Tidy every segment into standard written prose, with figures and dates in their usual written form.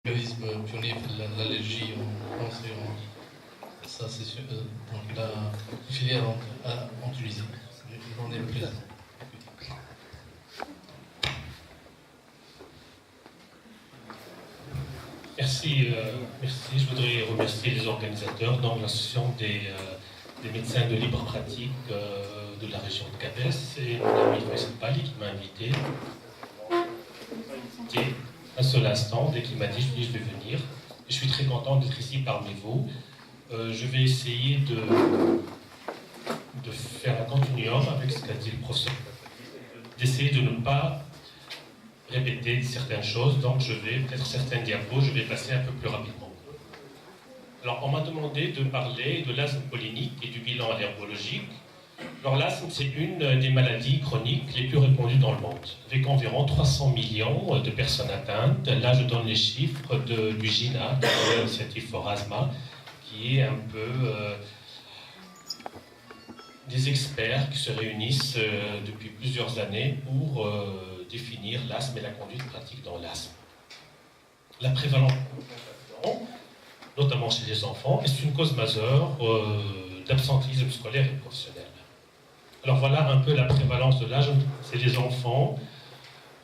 l'organisme pionnier de l'allergie en France et ça c'est sûr. Donc la filière en Tunisie. J'en ai le plaisir. Merci. Je voudrais remercier les organisateurs, donc l'association des médecins de libre pratique de la région de Gabès et mon ami Faisal Pali qui m'a invité. Un seul instant, dès qu'il m'a dit je vais venir. Je suis très content d'être ici parmi vous. Je vais essayer de faire un continuum avec ce qu'a dit le professeur, d'essayer de ne pas répéter certaines choses, donc je vais, peut-être certains diapos, je vais passer un peu plus rapidement. Alors, on m'a demandé de parler de l'asthme pollinique et du bilan allergologique. Alors, l'asthme, c'est une des maladies chroniques les plus répandues dans le monde, avec environ 300 millions de personnes atteintes. Là, je donne les chiffres du GINA, l'Initiative for Asthma, qui est un peu des experts qui se réunissent depuis plusieurs années pour définir l'asthme et la conduite pratique dans l'asthme. La prévalence, notamment chez les enfants, est une cause majeure d'absentéisme scolaire et professionnel. Alors voilà un peu la prévalence de l'asthme, c'est les enfants.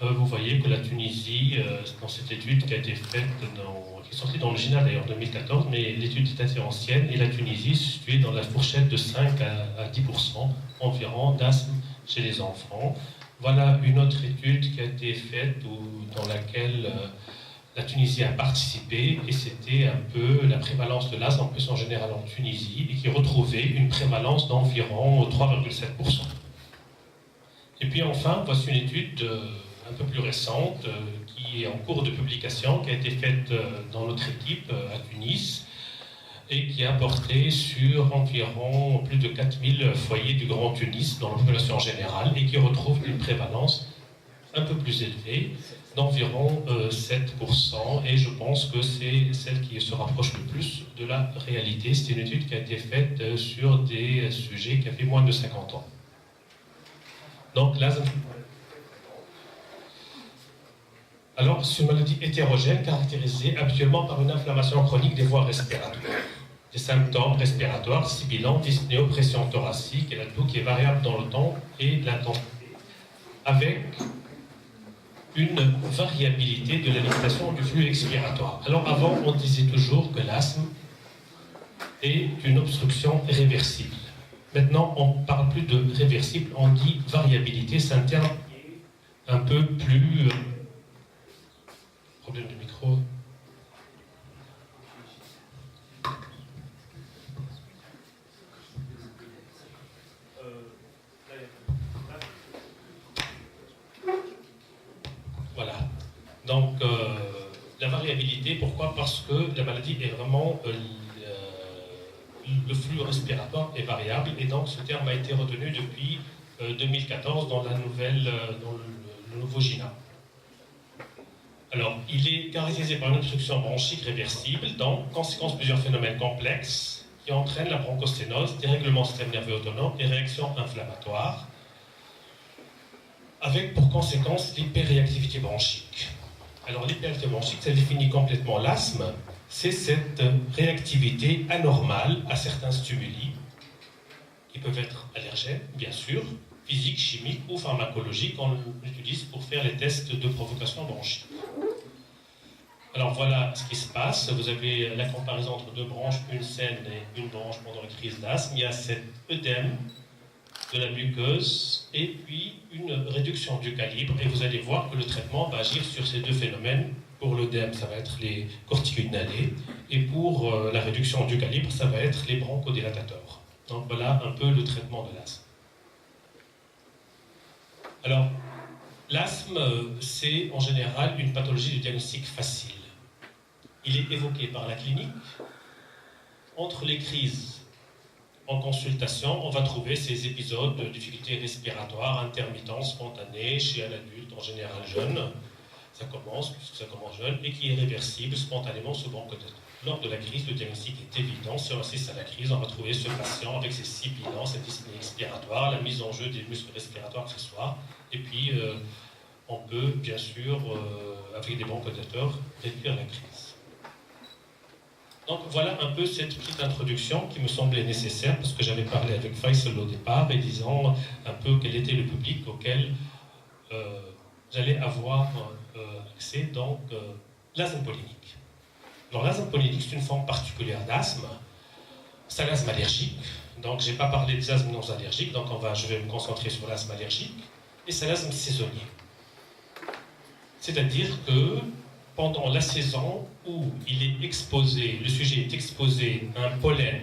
Vous voyez que la Tunisie, dans cette étude qui a été faite, qui est sortie dans le GINA d'ailleurs en 2014, mais l'étude est assez ancienne, et la Tunisie est située dans la fourchette de 5 à 10% environ d'asthme chez les enfants. Voilà une autre étude qui a été faite dans laquelle la Tunisie a participé, et c'était un peu la prévalence de l'asthme en plus en général en Tunisie, et qui retrouvait une prévalence d'environ 3,7%. Et puis enfin, voici une étude un peu plus récente, qui est en cours de publication, qui a été faite dans notre équipe à Tunis, et qui a porté sur environ plus de 4000 foyers du Grand Tunis dans la population générale, et qui retrouve une prévalence un peu plus élevée, d'environ 7%, et je pense que c'est celle qui se rapproche le plus de la réalité. C'est une étude qui a été faite sur des sujets qui avaient moins de 50 ans. Donc l'asthme. Alors, c'est une maladie hétérogène caractérisée habituellement par une inflammation chronique des voies respiratoires. Des symptômes respiratoires, sibilants, dyspnée, pression thoracique et la toux qui est variable dans le temps et l'intensité, avec une variabilité de la limitation du flux expiratoire. Alors avant, on disait toujours que l'asthme est une obstruction réversible. Maintenant, on ne parle plus de réversible, on dit variabilité. C'est un terme un peu plus... Problème de micro. Voilà. Donc, la variabilité, pourquoi? Parce que la maladie est vraiment... le flux respiratoire est variable, et donc ce terme a été retenu depuis 2014 dans le nouveau GINA. Alors, il est caractérisé par une obstruction bronchique réversible, donc conséquence de plusieurs phénomènes complexes qui entraînent la bronchosténose, dérèglement du système nerveux autonome et réaction inflammatoire, avec pour conséquence l'hyperréactivité bronchique. Alors, l'hyperréactivité bronchique, ça définit complètement l'asthme. C'est cette réactivité anormale à certains stimuli, qui peuvent être allergènes, bien sûr, physiques, chimiques ou pharmacologiques, qu'on utilise pour faire les tests de provocation bronchique. Alors voilà ce qui se passe. Vous avez la comparaison entre deux branches, une saine et une branche pendant une crise d'asthme. Il y a cet œdème de la muqueuse et puis une réduction du calibre. Et vous allez voir que le traitement va agir sur ces deux phénomènes. Pour l'œdème, ça va être les corticoïdes inhalés. Et pour la réduction du calibre, ça va être les bronchodilatateurs. Donc voilà un peu le traitement de l'asthme. Alors, l'asthme, c'est en général une pathologie de diagnostic facile. Il est évoqué par la clinique. Entre les crises en consultation, on va trouver ces épisodes de difficultés respiratoires intermittentes, spontanées, chez un adulte, en général jeune. Ça commence, puisque ça commence jeune, et qui est réversible spontanément sous bronchodilatation. Lors de la crise, le diagnostic est évident. Si on assiste à la crise, on va trouver ce patient avec ses sibilants, cette dyspnée expiratoire, la mise en jeu des muscles respiratoires accessoires, et puis on peut, bien sûr, avec des bronchodilateurs, réduire la crise. Donc voilà un peu cette petite introduction qui me semblait nécessaire parce que j'avais parlé avec Faisal au départ et disant un peu quel était le public auquel j'allais avoir accès, donc l'asthme pollinique. Alors l'asthme pollinique, c'est une forme particulière d'asthme. C'est un asthme allergique, donc je n'ai pas parlé des asthmes non allergiques, donc je vais me concentrer sur l'asthme allergique, et c'est l'asthme saisonnier. C'est-à-dire que pendant la saison où il est exposé, le sujet est exposé à un pollen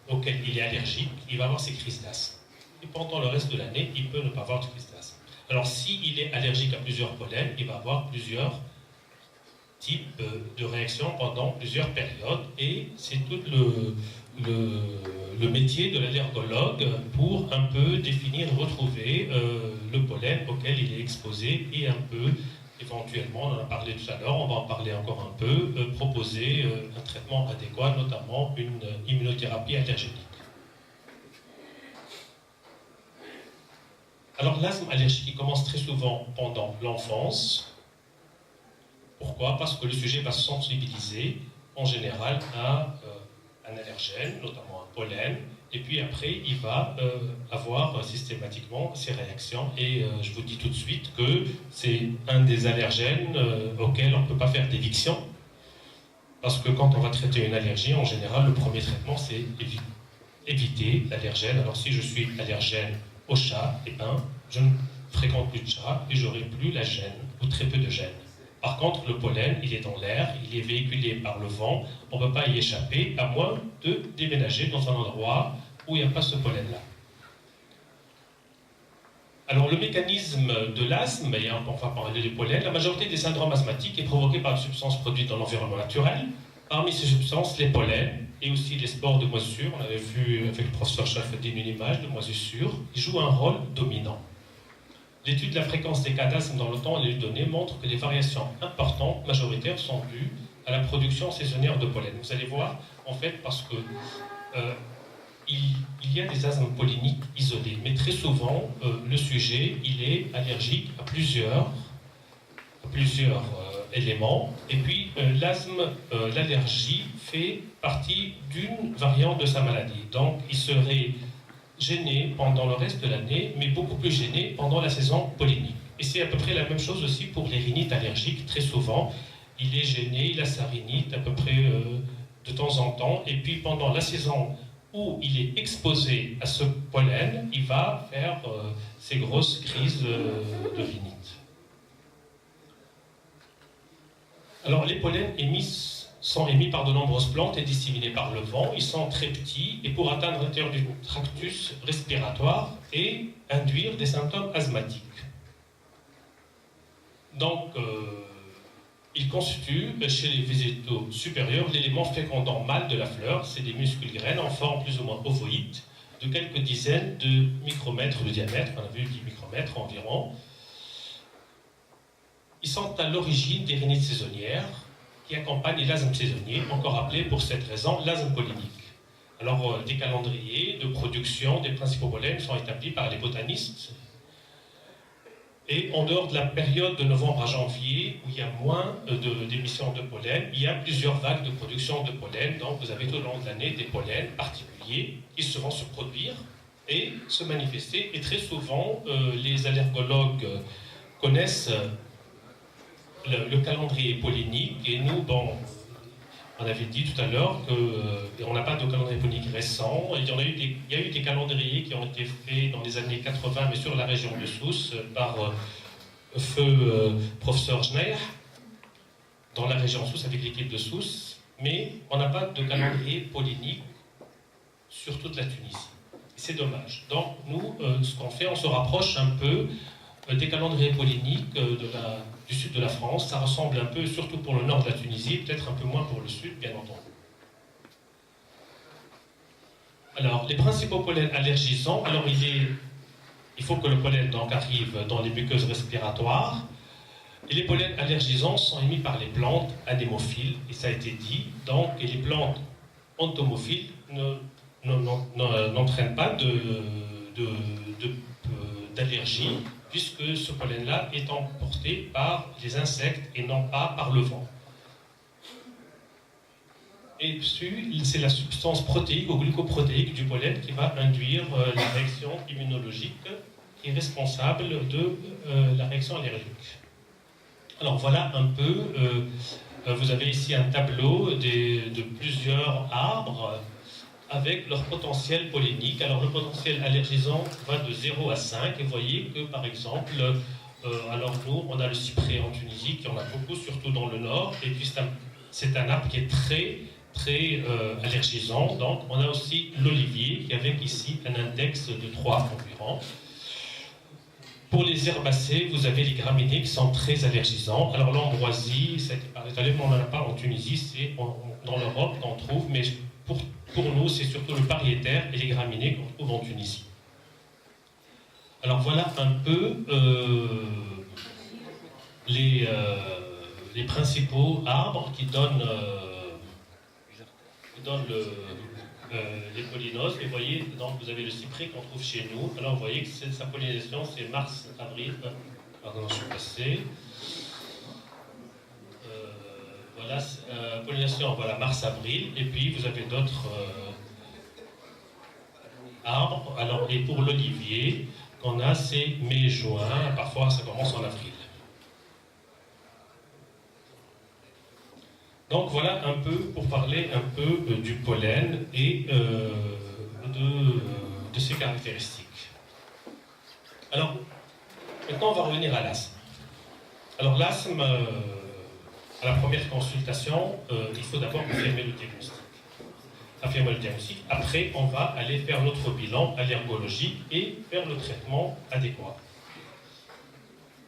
auquel il est allergique, il va avoir ses crises d'asthme. Et pendant le reste de l'année, il peut ne pas avoir de crise d'asthme. Alors s'il est allergique à plusieurs pollens, il va avoir plusieurs types de réactions pendant plusieurs périodes, et c'est tout le métier de l'allergologue pour un peu définir, retrouver le pollen auquel il est exposé et un peu, éventuellement, on en a parlé tout à l'heure, on va en parler encore un peu, proposer un traitement adéquat, notamment une immunothérapie allergénique. Alors l'asthme allergique il commence très souvent pendant l'enfance. Pourquoi? Parce que le sujet va se sensibiliser en général à un allergène, notamment un pollen, et puis après il va avoir systématiquement ces réactions. Et je vous dis tout de suite que c'est un des allergènes auxquels on ne peut pas faire d'éviction, parce que quand on va traiter une allergie, en général, le premier traitement c'est éviter l'allergène. Alors si je suis allergène au chat, eh ben, je ne fréquente plus de chat et j'aurai plus la gêne, ou très peu de gêne. Par contre, le pollen, il est dans l'air, il est véhiculé par le vent, on ne peut pas y échapper, à moins de déménager dans un endroit où il n'y a pas ce pollen-là. Alors, le mécanisme de l'asthme, et on va parler du pollen, la majorité des syndromes asthmatiques est provoquée par des substances produites dans l'environnement naturel. Parmi ces substances, les pollens et aussi les spores de moisissure, on avait vu avec le professeur Chaffedin une image de moisissure, ils jouent un rôle dominant. L'étude de la fréquence des cas d'asthme dans le temps et les données montrent que les variations importantes, majoritaires, sont dues à la production saisonnière de pollen. Vous allez voir, en fait, parce que il y a des asthmes polliniques isolés, mais très souvent, le sujet, il est allergique à plusieurs éléments, et puis l'asthme, l'allergie fait partie d'une variante de sa maladie. Donc, il serait gêné pendant le reste de l'année, mais beaucoup plus gêné pendant la saison pollinique. Et c'est à peu près la même chose aussi pour les rhinites allergiques. Très souvent, il est gêné, il a sa rhinite à peu près de temps en temps, et puis pendant la saison où il est exposé à ce pollen, il va faire ces grosses crises de rhinite. Alors les pollens sont émis par de nombreuses plantes et disséminés par le vent. Ils sont très petits et pour atteindre l'intérieur du tractus respiratoire et induire des symptômes asthmatiques. Donc, ils constituent chez les végétaux supérieurs l'élément fécondant mâle de la fleur. C'est des muscules graines en forme plus ou moins ovoïde de quelques dizaines de micromètres de diamètre. On a vu 10 micromètres environ. Ils sont à l'origine des rhinites saisonnières qui accompagnent l'asthme saisonnier, encore appelé pour cette raison l'asthme pollinique. Alors, des calendriers de production des principaux pollens sont établis par les botanistes. Et en dehors de la période de novembre à janvier, où il y a moins d'émissions de pollen, il y a plusieurs vagues de production de pollen. Donc, vous avez tout au long de l'année des pollens particuliers qui vont se produire et se manifester. Et très souvent, les allergologues connaissent le calendrier pollinique, et nous, bon, on avait dit tout à l'heure qu'on n'a pas de calendrier pollinique récent. Il y a eu des calendriers qui ont été faits dans les années 80, mais sur la région de Sousse, par feu professeur Schneier, dans la région Sousse, avec l'équipe de Sousse, mais on n'a pas de calendrier pollinique sur toute la Tunisie. C'est dommage. Donc, nous, ce qu'on fait, on se rapproche un peu des calendriers polliniques du sud de la France. Ça ressemble un peu, surtout pour le nord de la Tunisie, peut-être un peu moins pour le sud, bien entendu. Alors, les principaux pollens allergisants, alors il faut que le pollen donc arrive dans les muqueuses respiratoires. Et les pollens allergisants sont émis par les plantes anémophiles, et ça a été dit. Donc, et les plantes entomophiles n'entraînent pas d'allergie, puisque ce pollen-là est emporté par les insectes et non pas par le vent. et c'est la substance protéique ou glucoprotéique du pollen qui va induire la réaction immunologique qui est responsable de la réaction allergique. Alors voilà un peu, vous avez ici un tableau de plusieurs arbres avec leur potentiel pollénique. Alors le potentiel allergisant va de 0 à 5, et vous voyez que par exemple, alors nous, on a le cyprès en Tunisie, qui en a beaucoup, surtout dans le nord, et puis c'est un arbre qui est très allergisant. Donc on a aussi l'olivier, qui avec ici un index de 3 environ. Pour les herbacées, vous avez les graminées qui sont très allergisants. Alors l'ambroisie, on n'en a pas en Tunisie, c'est dans l'Europe qu'on trouve, mais pour nous, c'est surtout le pariétaire et les graminées qu'on trouve en Tunisie. Alors voilà un peu les principaux arbres qui donnent les pollinoses. Et vous voyez, donc vous avez le cyprès qu'on trouve chez nous. Alors vous voyez que sa pollinisation, c'est mars-avril. Pardon, je suis passé. Voilà, pollinisation, voilà, mars-avril. Et puis vous avez d'autres arbres. Alors, et pour l'olivier, qu'on a, c'est mai-juin. Parfois, ça commence en avril. Donc voilà un peu pour parler un peu du pollen et de ses caractéristiques. Alors, maintenant on va revenir à l'asthme. Alors l'asthme, à la première consultation, il faut d'abord affirmer le diagnostic. Après, on va aller faire notre bilan allergologique et faire le traitement adéquat.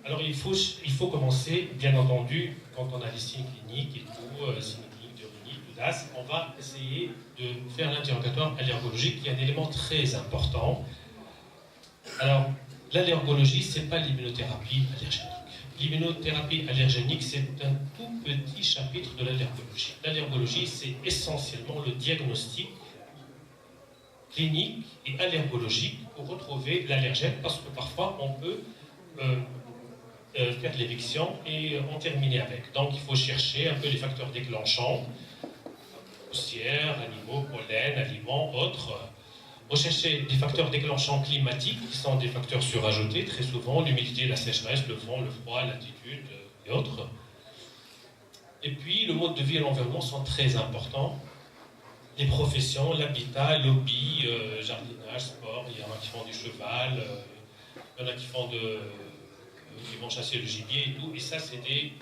Alors il faut commencer, bien entendu, quand on a les signes cliniques et tout, signes cliniques de rhinite ou d'asthme, on va essayer de faire l'interrogatoire allergologique, qui est un élément très important. Alors, l'allergologie, ce n'est pas l'immunothérapie allergénique. L'immunothérapie allergénique, c'est un tout petit chapitre de l'allergologie. L'allergologie, c'est essentiellement le diagnostic clinique et allergologique pour retrouver l'allergène, parce que parfois, on peut faire de l'éviction et en terminer avec. Donc il faut chercher un peu les facteurs déclenchants, poussière, animaux, pollen, aliments, autres. Rechercher des facteurs déclenchants climatiques, qui sont des facteurs surajoutés, très souvent, l'humidité, la sécheresse, le vent, le froid, l'altitude et autres. Et puis le mode de vie et l'environnement sont très importants. Les professions, l'habitat, l'hobby, jardinage, sport, il y en a qui font du cheval, il y en a qui vont chasser le gibier et tout, et ça c'est des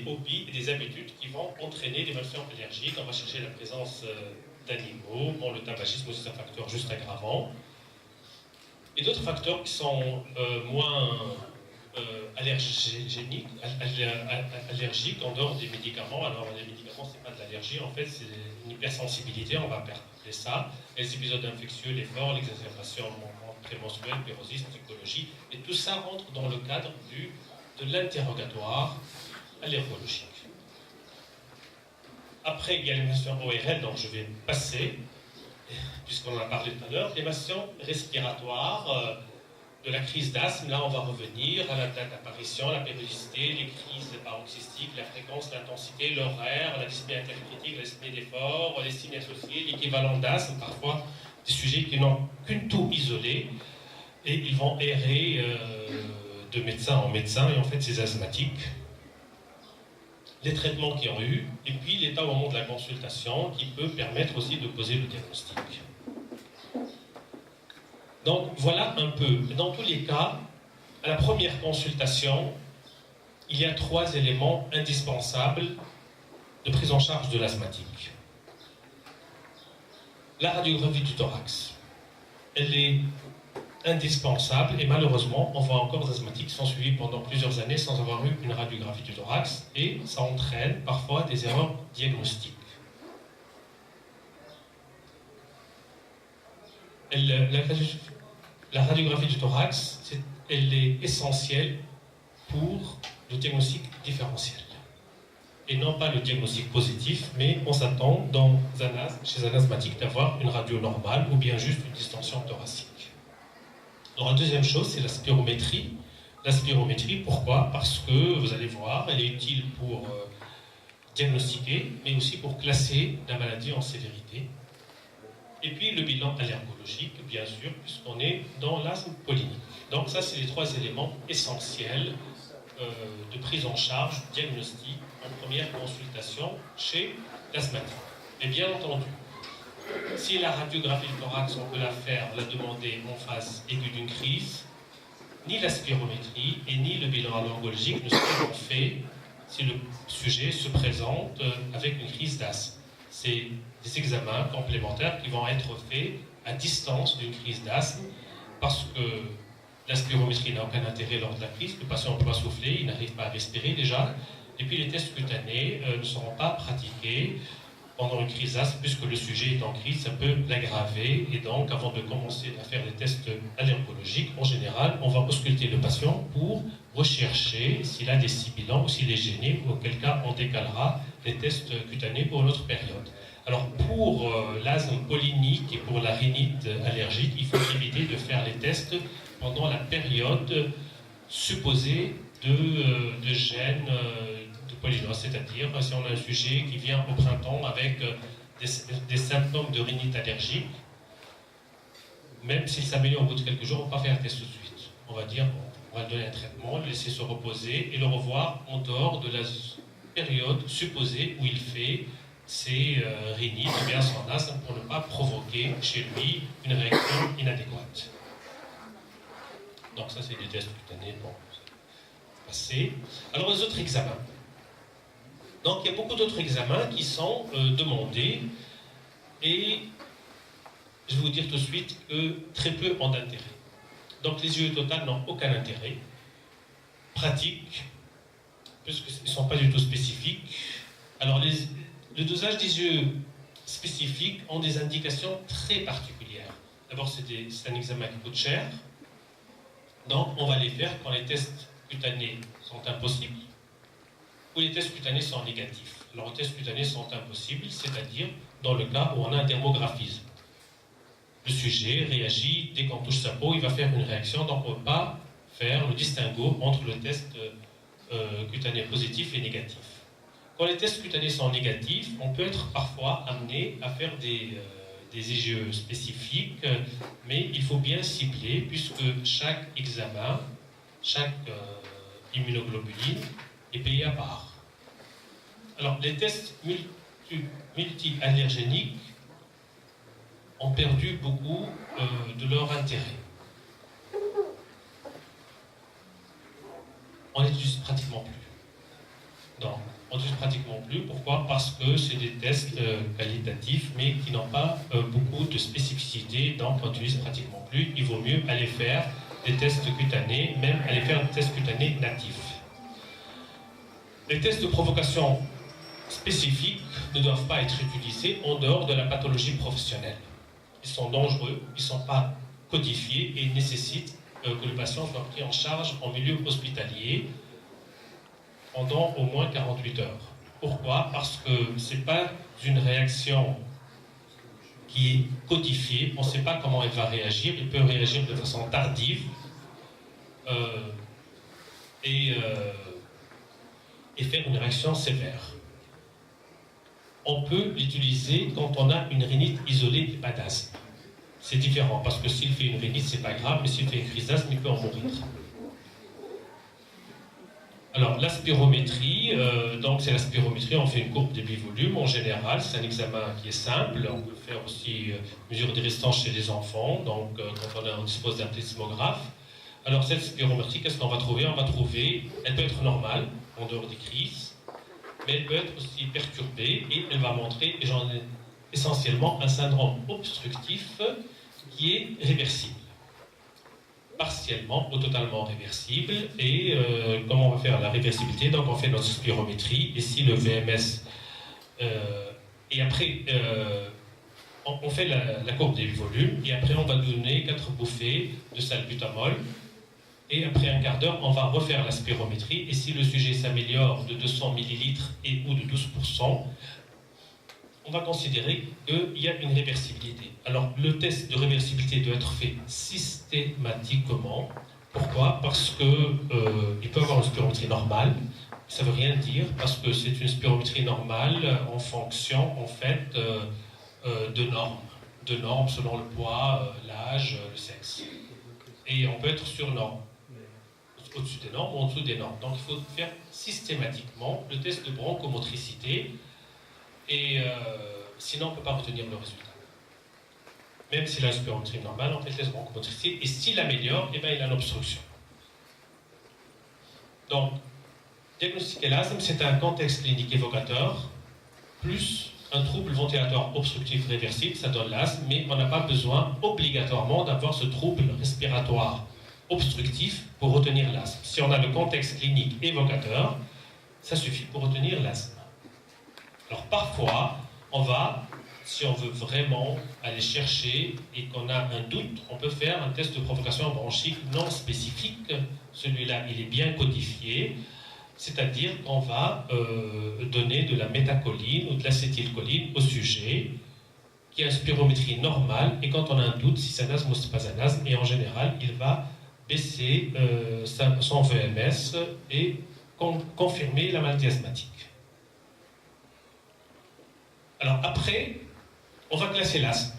hobbies et des habitudes qui vont entraîner des réactions allergiques. On va chercher la présence d'animaux. Bon, le tabagisme aussi c'est un facteur juste aggravant. Et d'autres facteurs qui sont moins allergiques en dehors des médicaments. Alors les médicaments c'est pas de l'allergie, en fait c'est une hypersensibilité, on va appeler ça. Les épisodes infectieux, l'effort, l'exacerbation prémenstruelle, pérosiste, psychologie, et tout ça rentre dans le cadre de l'interrogatoire allergologique. Après, il y a l'évaluation ORL, donc je vais passer, puisqu'on en a parlé tout à l'heure, l'évaluation respiratoire de la crise d'asthme. Là, on va revenir à la date d'apparition, la périodicité, les crises paroxystiques, la fréquence, l'intensité, l'horaire, la dyspnée intercritique, la dyspnée d'effort, les signes associés, l'équivalent d'asthme, parfois des sujets qui n'ont qu'une toux isolée, et ils vont errer de médecin en médecin, et en fait, c'est asthmatique. Les traitements qu'ils ont eu, et puis l'état au moment de la consultation, qui peut permettre aussi de poser le diagnostic. Donc voilà un peu. Dans tous les cas, à la première consultation, il y a 3 éléments indispensables de prise en charge de l'asthmatique. La radiographie du thorax, elle est indispensable, et malheureusement, on voit encore des asthmatiques qui sont suivis pendant plusieurs années sans avoir eu une radiographie du thorax, et ça entraîne parfois des erreurs diagnostiques. La radiographie du thorax, elle est essentielle pour le diagnostic différentiel. Et non pas le diagnostic positif, mais on s'attend chez un asthmatique d'avoir une radio normale ou bien juste une distension thoracique. Alors la deuxième chose, c'est la spirométrie. La spirométrie, pourquoi? Parce que, vous allez voir, elle est utile pour diagnostiquer, mais aussi pour classer la maladie en sévérité. Et puis le bilan allergologique, bien sûr, puisqu'on est dans l'asthme pollinique. Donc ça, c'est les 3 éléments essentiels de prise en charge, diagnostic, en première consultation chez l'asthmatique. Et bien entendu, si la radiographie du thorax, on peut la faire, la demander en phase aiguë d'une crise, ni la spirométrie et ni le bilan allergologique ne seront faits si le sujet se présente avec une crise d'asthme. C'est des examens complémentaires qui vont être faits à distance d'une crise d'asthme parce que la spirométrie n'a aucun intérêt lors de la crise, le patient ne peut pas souffler, il n'arrive pas à respirer déjà, et puis les tests cutanés ne seront pas pratiqués pendant une crise d'asthme, puisque le sujet est en crise, ça peut l'aggraver, et donc avant de commencer à faire des tests allergologiques, en général, on va ausculter le patient pour rechercher s'il a des sibilants ou s'il est gêné, auquel cas on décalera les tests cutanés pour une autre période. Alors pour l'asthme pollinique et pour la rhinite allergique, il faut éviter de faire les tests pendant la période supposée de gène de polynose, c'est-à-dire si on a un sujet qui vient au printemps avec des symptômes de rhinite allergique, même s'il s'améliore au bout de quelques jours, on ne va pas faire un test tout de suite. On va dire, on va lui donner un traitement, le laisser se reposer et le revoir en dehors de la période supposée où il fait ses rhinites ou bien son asthme pour ne pas provoquer chez lui une réaction inadéquate. Donc ça, c'est des tests cutanés pour passer. Alors les autres examens. Donc il y a beaucoup d'autres examens qui sont demandés et je vais vous dire tout de suite que très peu ont d'intérêt. Donc les yeux totales n'ont aucun intérêt. Pratique, puisqu'ils ne sont pas du tout spécifiques. Alors le dosage des yeux spécifiques ont des indications très particulières. D'abord, c'est un examen qui coûte cher. Donc on va les faire quand les tests cutanés sont impossibles ou les tests cutanés sont négatifs. Alors les tests cutanés sont impossibles, c'est-à-dire dans le cas où on a un dermographisme. Le sujet réagit, dès qu'on touche sa peau, il va faire une réaction, donc on ne peut pas faire le distinguo entre le test cutané positif et négatif. Quand les tests cutanés sont négatifs, on peut être parfois amené à faire des IgE spécifiques, mais il faut bien cibler puisque chaque examen, chaque immunoglobuline est payé à part. Alors les tests multi-allergéniques ont perdu beaucoup de leur intérêt. On n'utilise pratiquement plus. Donc, on n'utilise pratiquement plus. Pourquoi? Parce que c'est des tests qualitatifs, mais qui n'ont pas beaucoup de spécificité, donc on n'utilise pratiquement plus. Il vaut mieux aller faire des tests cutanés, même aller faire des tests cutanés natifs. Les tests de provocation spécifiques ne doivent pas être utilisés en dehors de la pathologie professionnelle. Ils sont dangereux, ils ne sont pas codifiés et nécessitent que le patient soit pris en charge en milieu hospitalier pendant au moins 48 heures. Pourquoi? Parce que ce n'est pas une réaction qui est codifiée, on ne sait pas comment elle va réagir, il peut réagir de façon tardive et faire une réaction sévère. On peut l'utiliser quand on a une rhinite isolée et pas d'asthme. C'est différent, parce que s'il fait une rhinite, c'est pas grave, mais s'il fait une crise d'asthme, il peut en mourir. Alors, la spirométrie, donc c'est la spirométrie, on fait une courbe de bivolume en général, c'est un examen qui est simple, on peut faire aussi mesure des résistances chez les enfants, donc quand on dispose d'un plethysmographe. Alors, cette spirométrie, qu'est-ce qu'on va trouver? On va trouver, elle peut être normale, en dehors des crises, mais elle peut être aussi perturbée et elle va montrer essentiellement un syndrome obstructif qui est réversible. Partiellement ou totalement réversible. Et comment on va faire la réversibilité? Donc on fait notre spirométrie, ici le VMS, et après on fait la courbe des volumes, et après on va donner 4 bouffées de salbutamol, et après un quart d'heure on va refaire la spirométrie, et si le sujet s'améliore de 200 ml et ou de 12%, on va considérer qu'il y a une réversibilité. Alors, le test de réversibilité doit être fait systématiquement. Pourquoi? Parce qu'il peut avoir une spirométrie normale, Ça ne veut rien dire parce que c'est une spirométrie normale en fonction en fait de normes selon le poids, l'âge, le sexe. Et on peut être sur norme, au-dessus des normes ou en dessous des normes. Donc il faut faire systématiquement le test de bronchomotricité et sinon on ne peut pas retenir le résultat. Même s'il a une spirométrie normale, on fait le test de bronchomotricité et s'il améliore, eh bien, il a une obstruction. Donc, diagnostiquer l'asthme, c'est un contexte clinique évocateur, plus un trouble ventilatoire obstructif réversible, ça donne l'asthme, mais on n'a pas besoin obligatoirement d'avoir ce trouble respiratoire obstructif pour retenir l'asthme. Si on a le contexte clinique évocateur, ça suffit pour retenir l'asthme. Alors parfois, on va, si on veut vraiment aller chercher et qu'on a un doute, on peut faire un test de provocation bronchique non spécifique. Celui-là, il est bien codifié. C'est-à-dire qu'on va donner de la métacholine ou de l'acétylcholine au sujet qui a une spirométrie normale et quand on a un doute si c'est un asthme ou c'est pas un asthme, et en général il va baisser son VMS et confirmer la maladie asthmatique. Alors après, on va classer l'asthme.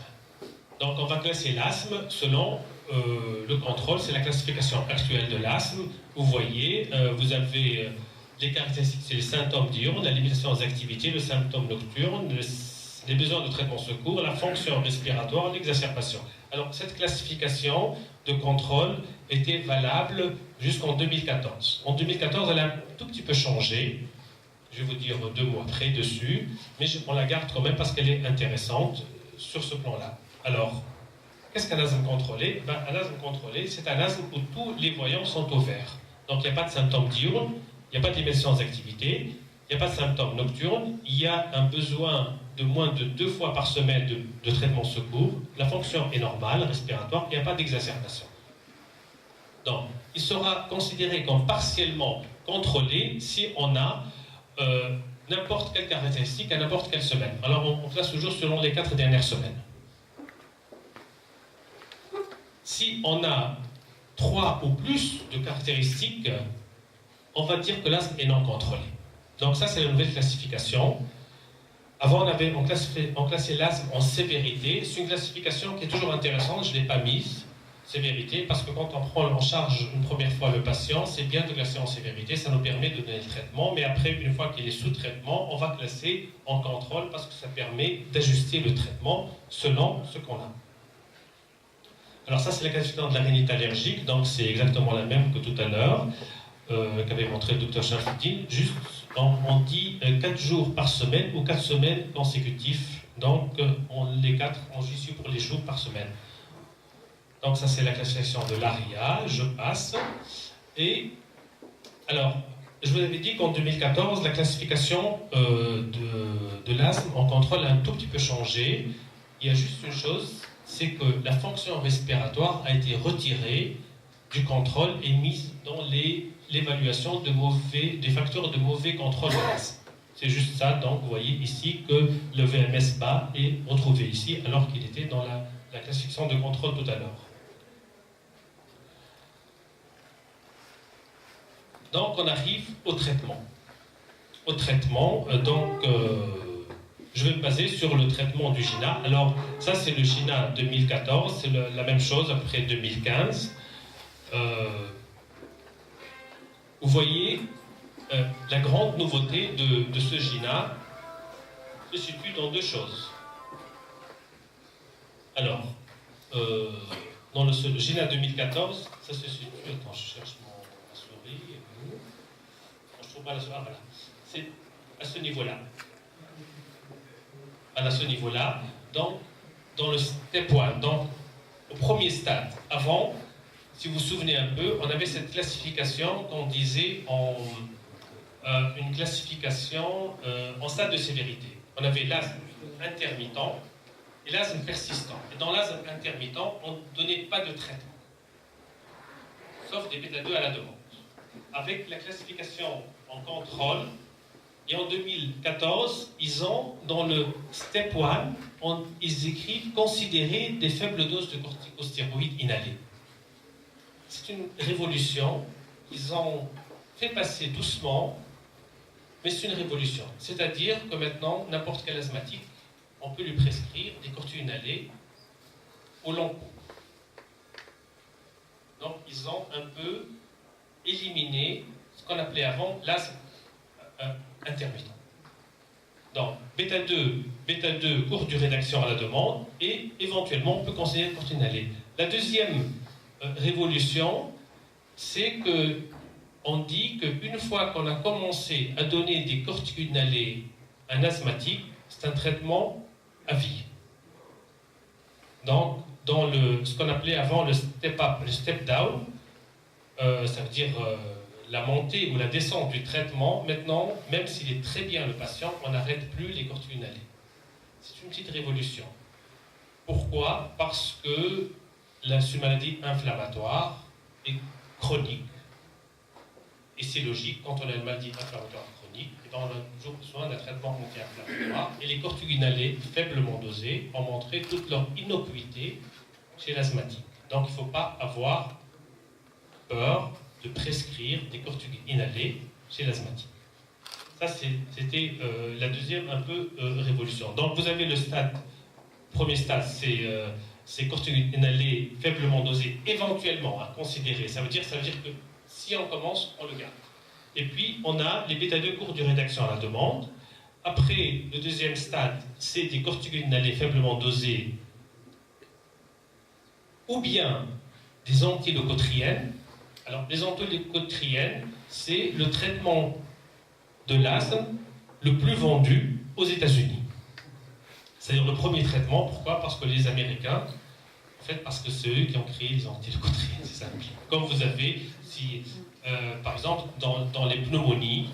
Donc on va classer l'asthme selon le contrôle, c'est la classification actuelle de l'asthme. Vous voyez, vous avez les caractéristiques, c'est les symptômes diurnes, la limitation aux activités, le symptôme nocturne, les besoins de traitement secours, la fonction respiratoire, l'exacerbation. Alors, cette classification de contrôle était valable jusqu'en 2014. En 2014, elle a un tout petit peu changé. Je vais vous dire 2 mots après dessus, mais on la garde quand même parce qu'elle est intéressante sur ce plan-là. Alors, qu'est-ce qu'un asthme contrôlé? Un asthme contrôlé, c'est un asthme où tous les voyants sont au vert. Donc, il n'y a pas de symptômes diurnes, il n'y a pas de limitation aux activités, il n'y a pas de symptômes nocturnes, il y a un besoin de moins de 2 fois par semaine de traitement secours, la fonction est normale, respiratoire, il n'y a pas d'exacerbation. Donc, il sera considéré comme partiellement contrôlé si on a n'importe quelle caractéristique à n'importe quelle semaine. Alors, on classe toujours selon les 4 dernières semaines. Si on a 3 ou plus de caractéristiques, on va dire que l'asthme est non contrôlé. Donc ça, c'est la nouvelle classification. Avant, on classait l'asthme en sévérité. C'est une classification qui est toujours intéressante, je ne l'ai pas mise, sévérité, parce que quand on prend en charge une première fois le patient, c'est bien de classer en sévérité, ça nous permet de donner le traitement, mais après, une fois qu'il est sous traitement, on va classer en contrôle parce que ça permet d'ajuster le traitement selon ce qu'on a. Alors ça, c'est la classification de la rhinite allergique, donc c'est exactement la même que tout à l'heure. Qu'avait montré le docteur Shamsuddin, juste on dit 4 jours par semaine ou 4 semaines consécutifs. Donc les 4, on issue pour les jours par semaine. Donc ça c'est la classification de l'ARIA, je passe. Et alors, je vous avais dit qu'en 2014, la classification de l'asthme en contrôle a un tout petit peu changé. Il y a juste une chose, c'est que la fonction respiratoire a été retirée du contrôle et mise dans l'évaluation des facteurs de mauvais contrôle de l'asthme. C'est juste ça, donc vous voyez ici que le VMS bas est retrouvé ici alors qu'il était dans la classification de contrôle tout à l'heure. Donc on arrive au traitement. Au traitement, je vais me baser sur le traitement du GINA. Alors ça c'est le GINA 2014, c'est la même chose après 2015. Vous voyez, la grande nouveauté de ce GINA se situe dans 2 choses. Alors, dans le GINA 2014, ça se situe... Attends, je cherche ma souris. Je trouve pas la souris. Ah, voilà. C'est à ce niveau-là. À ce niveau-là, donc, dans le step 1, donc, au premier stade, avant... Si vous vous souvenez un peu, on avait cette classification qu'on disait une classification en stade de sévérité. On avait l'asthme intermittent et l'asthme persistant. Et dans l'asthme intermittent, on ne donnait pas de traitement, sauf des bêta-2 à la demande. Avec la classification en contrôle, et en 2014, ils ont, dans le step 1, ils écrivent « considérer des faibles doses de corticostéroïdes inhalés ». C'est une révolution qu'ils ont fait passer doucement Mais c'est une révolution. C'est-à-dire que maintenant, n'importe quel asthmatique, on peut lui prescrire des corticoïnhalés au long cours. Donc, ils ont un peu éliminé ce qu'on appelait avant l'asthme intermittent. Donc, bêta-2, courte durée d'action à la demande, et éventuellement, on peut considérer le corticoïnhalé. La deuxième révolution, c'est que on dit qu'une fois qu'on a commencé à donner des corticoïnhalés à un asthmatique, c'est un traitement à vie. Donc, dans ce qu'on appelait avant le step-up, le step-down, ça veut dire la montée ou la descente du traitement, maintenant, même s'il est très bien le patient, on n'arrête plus les corticoïnhalés. C'est une petite révolution. Pourquoi? Parce que c'est une maladie inflammatoire et chronique. Et c'est logique, quand on a une maladie inflammatoire chronique, et ben on a toujours besoin d'un traitement anti-inflammatoire. Et les corticoïnhalés faiblement dosés ont montré toute leur innocuité chez l'asthmatique. Donc il ne faut pas avoir peur de prescrire des corticoïnhalés chez l'asthmatique. Ça, c'était la deuxième un peu révolution. Donc vous avez le premier stade, c'est corticoïnhalés faiblement dosés, éventuellement à considérer. Ça veut dire que si on commence, on le garde. Et puis, on a les bêta-2 courte durée d'action à la demande. Après, le deuxième stade, c'est des corticoïnhalés faiblement dosés ou bien des antileucotriènes. Alors, les antileucotriènes, c'est le traitement de l'asthme le plus vendu aux États-Unis. C'est-à-dire le premier traitement. Pourquoi? Parce que les Américains, en fait, parce que c'est eux qui ont créé les antileucotriènes, c'est simple. Comme vous avez, par exemple, dans les pneumonies,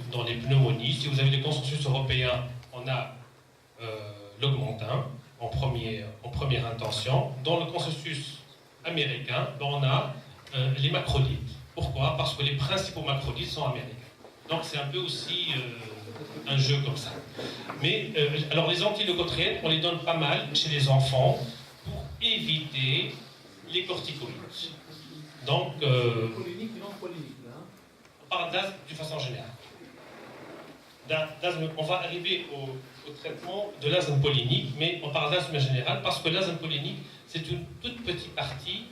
si vous avez des consensus européens, on a l'augmentin en première intention. Dans le consensus américain, on a les macrolides. Pourquoi? Parce que les principaux macrolides sont américains. Donc c'est un peu aussi un jeu comme ça. Mais alors les antileucotriènes, on les donne pas mal chez les enfants pour éviter les corticoïdes. Donc on parle d'asthme d'une façon générale. On va arriver au traitement de l'asthme pollinique, mais on parle d'asthme général parce que l'asthme pollinique, c'est une toute petite partie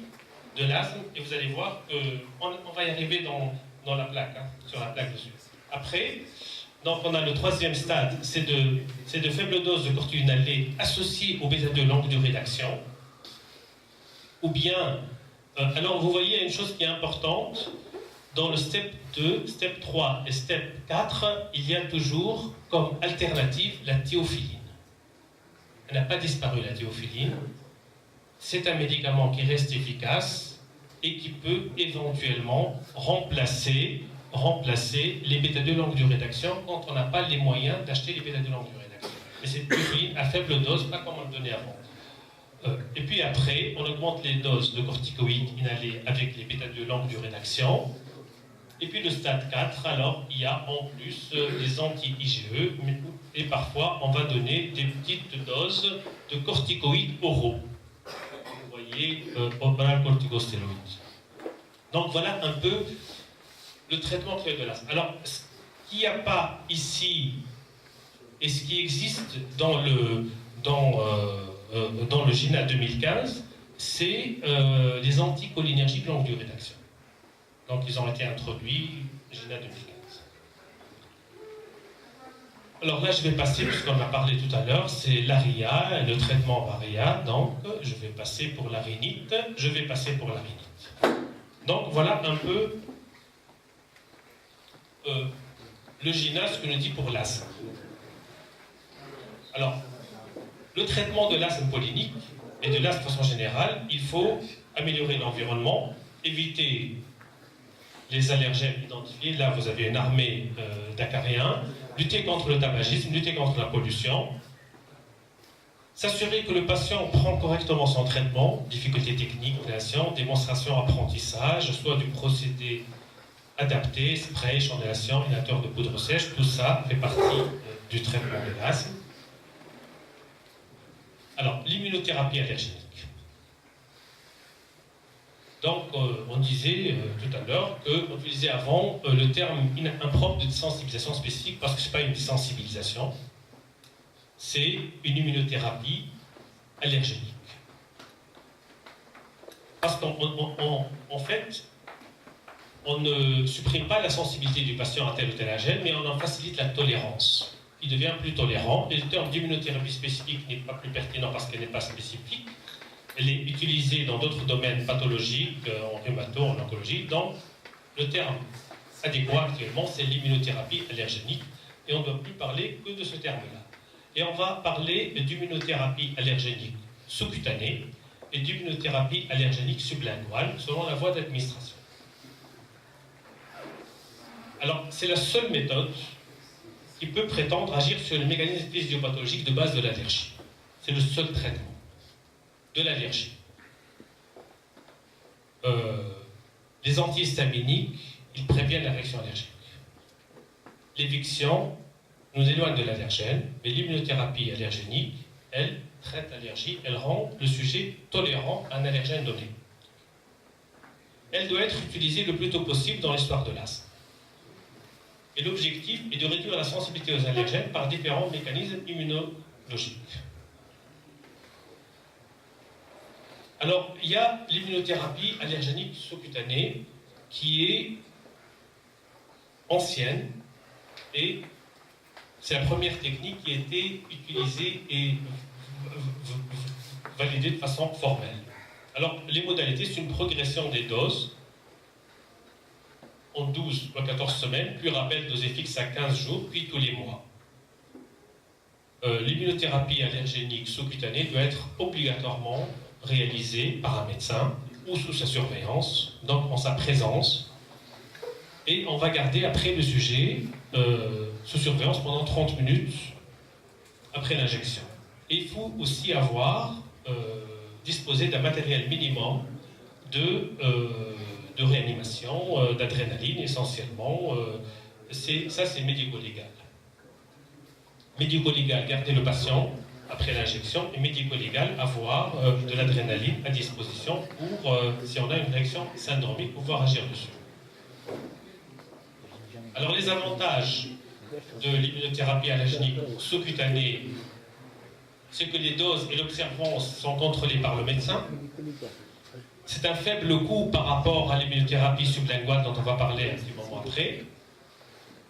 de l'asthme, et vous allez voir qu'on va y arriver dans la plaque, sur la plaque dessus. Après, donc on a le troisième stade, c'est de faibles doses de corticoïnhalés associées au bêta-2 longue durée d'action. Ou bien, alors vous voyez, il y a une chose qui est importante, dans le step 2, step 3 et step 4, il y a toujours comme alternative la théophiline. Elle n'a pas disparu, la théophiline. C'est un médicament qui reste efficace et qui peut éventuellement remplacer les bêta-2 longue durée d'action quand on n'a pas les moyens d'acheter les bêta-2 longue durée d'action. Mais c'est théophiline à faible dose, pas comme on le donnait avant. Et puis après, on augmente les doses de corticoïdes inhalés avec les bêta-2 longue durée d'action. Et puis le stade 4, alors il y a en plus des anti-IgE, et parfois on va donner des petites doses de corticoïdes oraux. Vous voyez, oral corticostéroïdes. Donc voilà un peu le traitement actuel de l'asthme. Alors, ce qu'il n'y a pas ici, et ce qui existe dans le GINA 2015, c'est les anticholinergiques longue durée d'action. Donc ils ont été introduits GINA 2015. Alors là, je vais passer, puisqu'on a parlé tout à l'heure, c'est l'ARIA, le traitement ARIA. Donc, je vais passer pour la rhinite. Donc, voilà un peu le GINA, ce que nous dit pour l'asthme. Alors, le traitement de l'asthme pollinique et de l'asthme de façon générale, il faut améliorer l'environnement, éviter les allergènes identifiés. Là, vous avez une armée d'acariens. Lutter contre le tabagisme, lutter contre la pollution. S'assurer que le patient prend correctement son traitement, difficultés techniques, création, démonstration, apprentissage, soit du procédé adapté, spray, chandellation, inhalateur de poudre sèche, tout ça fait partie du traitement de l'asthme. Alors, l'immunothérapie allergénique. Donc, on disait tout à l'heure qu'on utilisait avant le terme impropre de sensibilisation spécifique parce que ce n'est pas une sensibilisation, c'est une immunothérapie allergénique. Parce qu'en fait, on ne supprime pas la sensibilité du patient à tel ou tel allergène, mais on en facilite la tolérance. Il devient plus tolérant, et le terme d'immunothérapie spécifique n'est pas plus pertinent parce qu'elle n'est pas spécifique. Elle est utilisée dans d'autres domaines pathologiques, en rhumato, en oncologie. Donc, le terme adéquat actuellement, c'est l'immunothérapie allergénique. Et on ne doit plus parler que de ce terme-là. Et on va parler d'immunothérapie allergénique sous-cutanée et d'immunothérapie allergénique sublinguale selon la voie d'administration. Alors, c'est la seule méthode qui peut prétendre agir sur le mécanisme physiopathologique de base de l'allergie. C'est le seul traitement de l'allergie. Les antihistaminiques, ils préviennent la réaction allergique. L'éviction nous éloigne de l'allergène, mais l'immunothérapie allergénique, elle traite l'allergie, elle rend le sujet tolérant à un allergène donné. Elle doit être utilisée le plus tôt possible dans l'histoire de l'asthme. Et l'objectif est de réduire la sensibilité aux allergènes par différents mécanismes immunologiques. Alors, il y a l'immunothérapie allergénique sous-cutanée qui est ancienne et c'est la première technique qui a été utilisée et validée de façon formelle. Alors, les modalités, c'est une progression des doses en 12 ou 14 semaines, puis rappel dosé fixe à 15 jours, puis tous les mois. L'immunothérapie allergénique sous-cutanée doit être obligatoirement réalisée par un médecin ou sous sa surveillance, donc en sa présence. Et on va garder après le sujet sous surveillance pendant 30 minutes après l'injection. Et il faut aussi disposer d'un matériel minimum de réanimation, d'adrénaline essentiellement. Ça, c'est médico-légal. Médico-légal, garder le patient après l'injection, et médico-légal, avoir de l'adrénaline à disposition pour, si on a une réaction syndromique, pouvoir agir dessus. Alors, les avantages de l'immunothérapie allergénique sous-cutanée, c'est que les doses et l'observance sont contrôlées par le médecin. C'est un faible coût par rapport à l'immunothérapie sublinguale dont on va parler un petit moment après.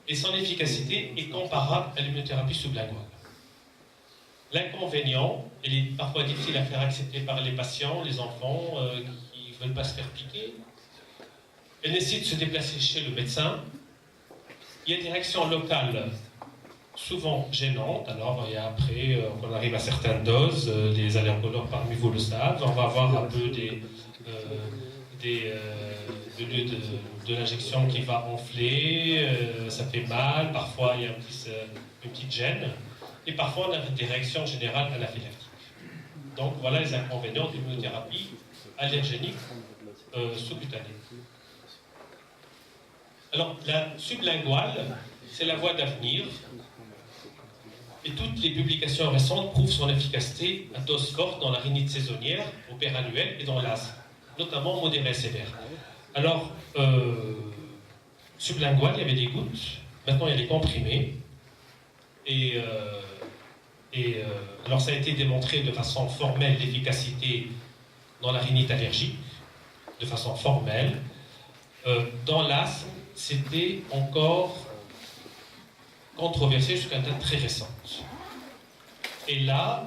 Et son efficacité est comparable à l'immunothérapie sublinguale. L'inconvénient, il est parfois difficile à faire accepter par les patients, les enfants qui ne veulent pas se faire piquer. Elle nécessite de se déplacer chez le médecin. Il y a des réactions locales souvent gênantes. Alors, et après, quand on arrive à certaines doses, les allergologues parmi vous le savent, on va avoir un peu de l'injection qui va enfler, ça fait mal, parfois il y a une petite gêne, et parfois on a des réactions générales anaphylactiques. Donc voilà les inconvénients de l'immunothérapie allergénique sous-cutanée. Alors la sublinguale, c'est la voie d'avenir, et toutes les publications récentes prouvent son efficacité à dose forte dans la rhinite saisonnière, au pérannuel et dans l'asthme, notamment modéré et sévère. Alors, sublingual, il y avait des gouttes, maintenant il y a des comprimés. Alors ça a été démontré de façon formelle l'efficacité dans la rhinite allergique, de façon formelle. Dans l'asthme, c'était encore controversé jusqu'à une date très récente. Et là,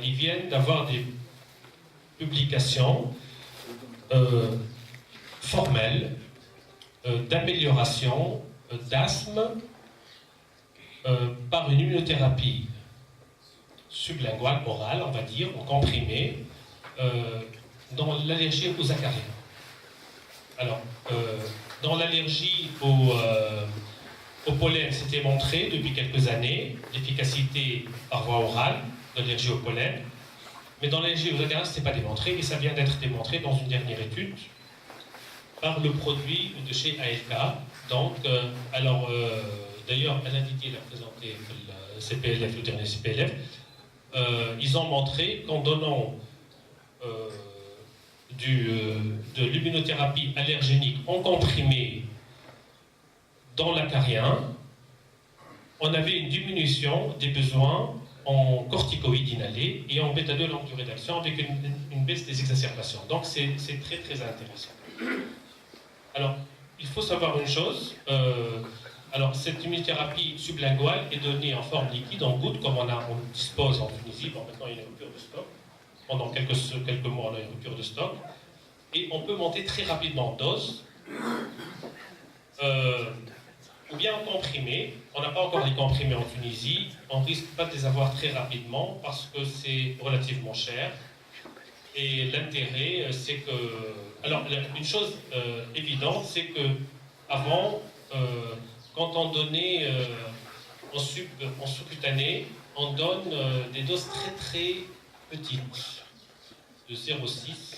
ils viennent d'avoir des publications formelles d'amélioration d'asthme par une immunothérapie sublinguale, orale, on va dire, en comprimé, dans l'allergie aux acariens. Alors, dans l'allergie au pollen, c'était montré depuis quelques années l'efficacité par voie orale de l'allergie au pollen. Mais dans l'allergie aux acariens, ce n'était pas démontré, et ça vient d'être démontré dans une dernière étude par le produit de chez ALK. Donc, d'ailleurs, Alain Didier l'a présenté le CPLF, le dernier CPLF. Ils ont montré qu'en donnant de l'immunothérapie allergénique en comprimé dans l'acarien, on avait une diminution des besoins en corticoïdes inhalés et en bêta-2 longue durée d'action avec une baisse des exacerbations. Donc c'est très très intéressant. Alors, il faut savoir une chose, alors cette immunothérapie sublinguale est donnée en forme liquide, en gouttes, comme on dispose en Tunisie. Bon, maintenant il y a une rupture de stock. Pendant quelques mois, on a une rupture de stock. Et on peut monter très rapidement en dose. Ou bien en comprimé. On n'a pas encore les comprimés en Tunisie. On ne risque pas de les avoir très rapidement parce que c'est relativement cher. Et l'intérêt, c'est que... Alors, une chose évidente, c'est que avant, quand on donnait en sous-cutané, on donne des doses très très petites, de 0,6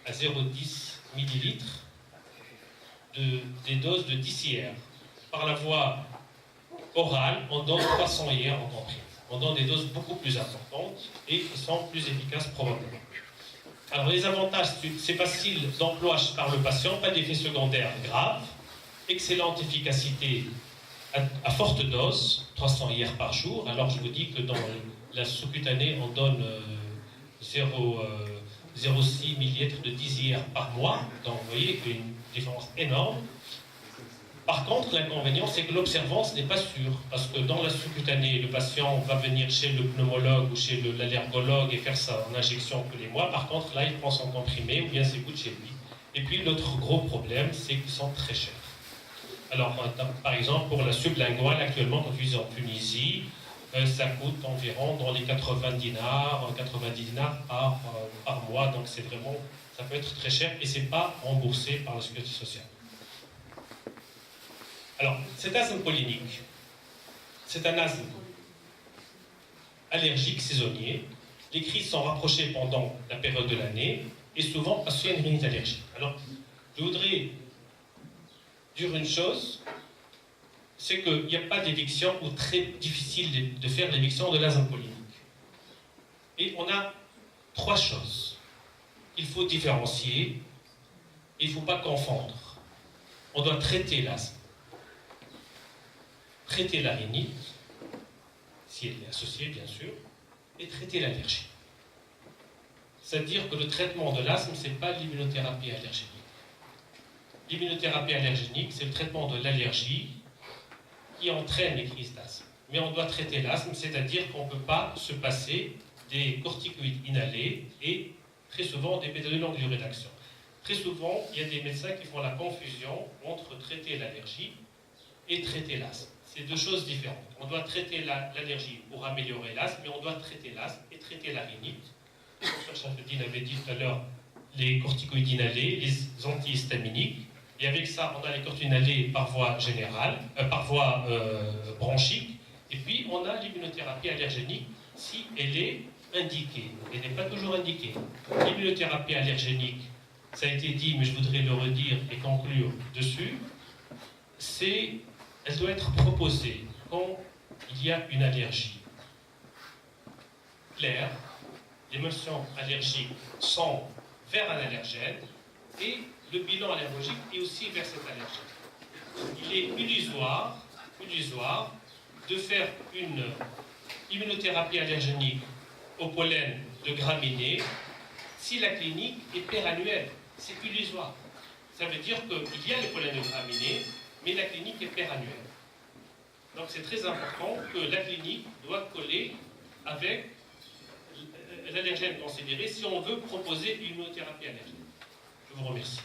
à 0,10 millilitres, des doses de 10 IR. Par la voie orale, on donne 300 IR en comprimé. On donne des doses beaucoup plus importantes et qui sont plus efficaces probablement. Alors les avantages, c'est facile d'emploi par le patient, pas d'effets secondaires graves, excellente efficacité à forte dose, 300 IR par jour. Alors je vous dis que dans la sous-cutanée, on donne 0,6 millilitres de 10 IR par mois. Donc vous voyez qu'il y a une différence énorme. Par contre, l'inconvénient, c'est que l'observance n'est pas sûre, parce que dans la sous-cutanée, le patient va venir chez le pneumologue ou chez l'allergologue et faire ça en injection tous les mois. Par contre, là, il prend son comprimé ou bien ses gouttes chez lui. Et puis, l'autre gros problème, c'est qu'ils sont très chers. Alors, par exemple, pour la sublinguale, actuellement, qu'on utilise en Tunisie, ça coûte environ dans les 90 dinars par mois. Donc, c'est vraiment, ça peut être très cher et c'est pas remboursé par la sécurité sociale. Alors, cet asthme pollinique, c'est un asthme allergique saisonnier. Les crises sont rapprochées pendant la période de l'année et souvent associées à une rhinite allergique. Alors, je voudrais dire une chose, c'est qu'il n'y a pas d'éviction ou très difficile de faire l'éviction de l'asthme pollinique. Et on a trois choses. Il faut différencier, il ne faut pas confondre. On doit traiter l'asthme. Traiter la rhinite, si elle est associée bien sûr, et traiter l'allergie. C'est-à-dire que le traitement de l'asthme, ce n'est pas l'immunothérapie allergénique. L'immunothérapie allergénique, c'est le traitement de l'allergie qui entraîne les crises d'asthme. Mais on doit traiter l'asthme, c'est-à-dire qu'on ne peut pas se passer des corticoïdes inhalés et très souvent des bêta-2 longue durée d'action. Très souvent, il y a des médecins qui font la confusion entre traiter l'allergie et traiter l'asthme. C'est deux choses différentes. On doit traiter l'allergie pour améliorer l'asthme, mais on doit traiter l'asthme et traiter la rhinite. Le professeur Chafedine avait dit tout à l'heure les corticoïdes inhalés, les antihistaminiques, et avec ça, on a les corticoïdes inhalés par voie générale, par voie bronchique, et puis on a l'immunothérapie allergénique si elle est indiquée. Elle n'est pas toujours indiquée. L'immunothérapie allergénique, ça a été dit, mais je voudrais le redire et conclure dessus, elle doit être proposée quand il y a une allergie claire, les émotions allergiques sont vers un allergène et le bilan allergologique est aussi vers cet allergène. Il est illusoire de faire une immunothérapie allergénique au pollen de graminées si la clinique est pérannuelle. C'est illusoire. Ça veut dire qu'il y a les pollens de graminées, mais la clinique est pérannuelle. Donc c'est très important que la clinique doit coller avec l'allergène considéré si on veut proposer une immunothérapie allergénique. Je vous remercie.